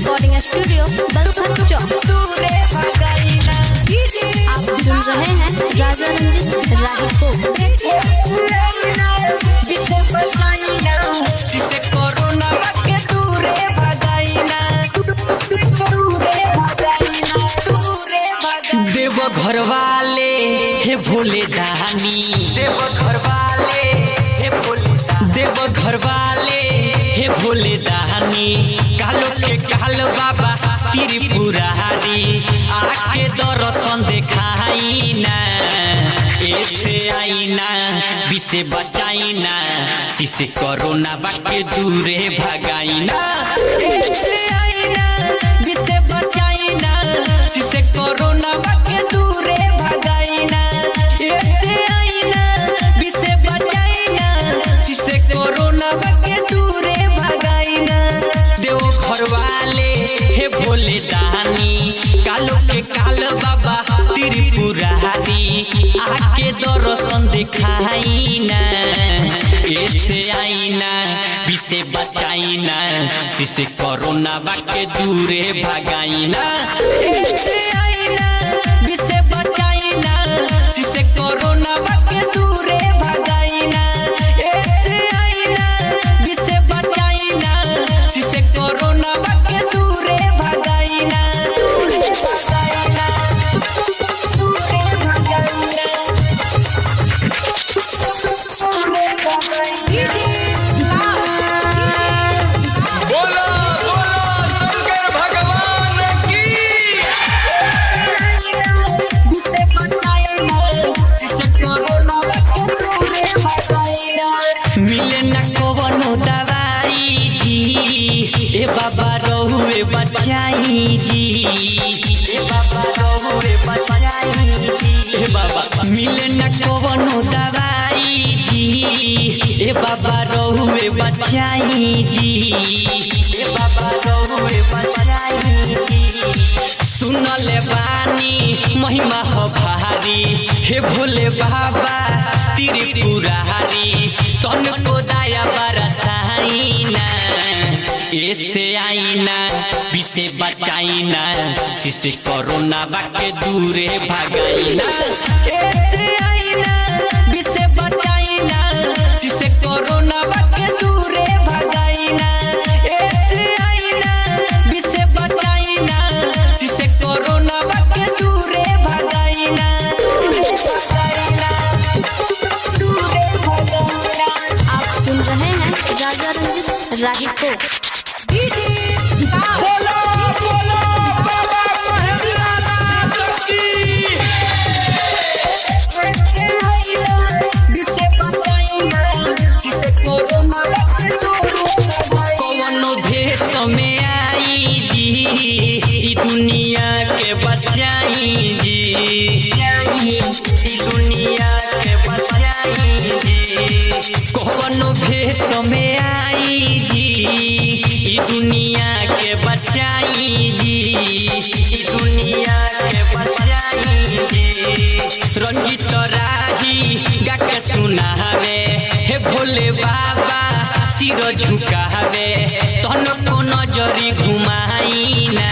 Recording studio Balthar चौक। आप सुन रहे हैं राजा रंजित राही को। देव घर वाले हे भोले दानी, देव घर वाले हे भोले, देव घर वाले हे भोले दानी, कालो के कालो बाबा त्रिपुरारी, आके दर्शन देखाई ना, ऐसे आई ना, विषे बचाई ना, शिशे कोरोना बाके दूरे भगाई ना, ऐसे आई ना, विषे बचाई ना, शिशे कोरोना बाके दूरे भगाई ना, ऐसे आई ना, विषे बचाई ना, शिशे कोरोना बाके दूरे भगाई ना। देव घर वाले हे भोले दानी, कालो के काल बाबा त्रिपुरारी, आके दर्शन दिखाई ना, ऐसे आई ना, विषे बचाई ना, शिशे कोरोना बाके दूरे भगाई ना, ऐसे आई ना, विषे बचाई ना, शिशे कोरोना बाके दूरे भगाई ना, ऐसे आई ना, विषे बचाई ना, शिशे कोरोना बाके दूरे भगाई ना, दूरे भगाई ना, दूरे भगाई ना, दूरे भगाई ना। बोलो बोलो शंकर भगवान की। विषे बचाई ना, शिशे कोरोना बाके दूरे भगाई ना। मिले न कवनो दवाई जी, ए बाबा रहुए बचाई जी, ए बाबा रहुए बचाई जी, ए बाबा मिले न कवनो दवाई जी, ए बाबा रहुए बचाई जी, ए बाबा रहुए बचाई जी। सुनले बानी महिमा हो भारी, हे भोले बाबा त्रिपुरारी, तन को दया बरसाई ना, ऐसे आई ना, विषे बचाई ना, शिशे कोरोना बाके दूरे भगाई ना, ऐसे आई ना, विषे बचाई ना, शिशे कोरोना बाके दूरे भगाई ना, ऐसे आई ना, विषे बचाई ना, शिशे कोरोना बाके दूरे भगाई ना, दूरे भगाई ना, दूरे भगाई ना। आप सुन रहे हैं राजा रंजित राही को। बोलो बोलो बाबा महेंद्रनाथ की। कौनो भेष में आई जी, ई दुनिया के बचाई जी, ई दुनिया के बचाई जी। कौनो भेष में आई जी, ई दुनिया के बचाई जी, ई दुनिया के बचाई जी। रंजित राही गा के सुनावे, हे भोले बाबा सिर झुकावे, तन को नजरी घुमाई ना,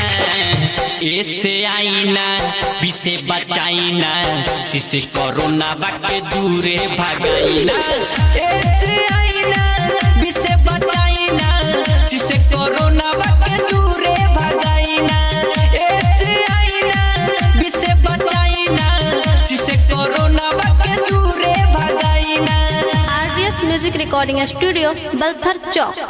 ऐसे आई ना, विषे बचाई ना, शिशे कोरोना बाके दूरे भगाई ना, ऐसे आई ना, विषे बचाई ना, शिशे कोरोना बाके दूरे भगाई ना, ऐसे आई ना, विषे बचाई ना, शिशे कोरोना बाके दूरे भगाई ना। RDS music recording studio Balthar चौक।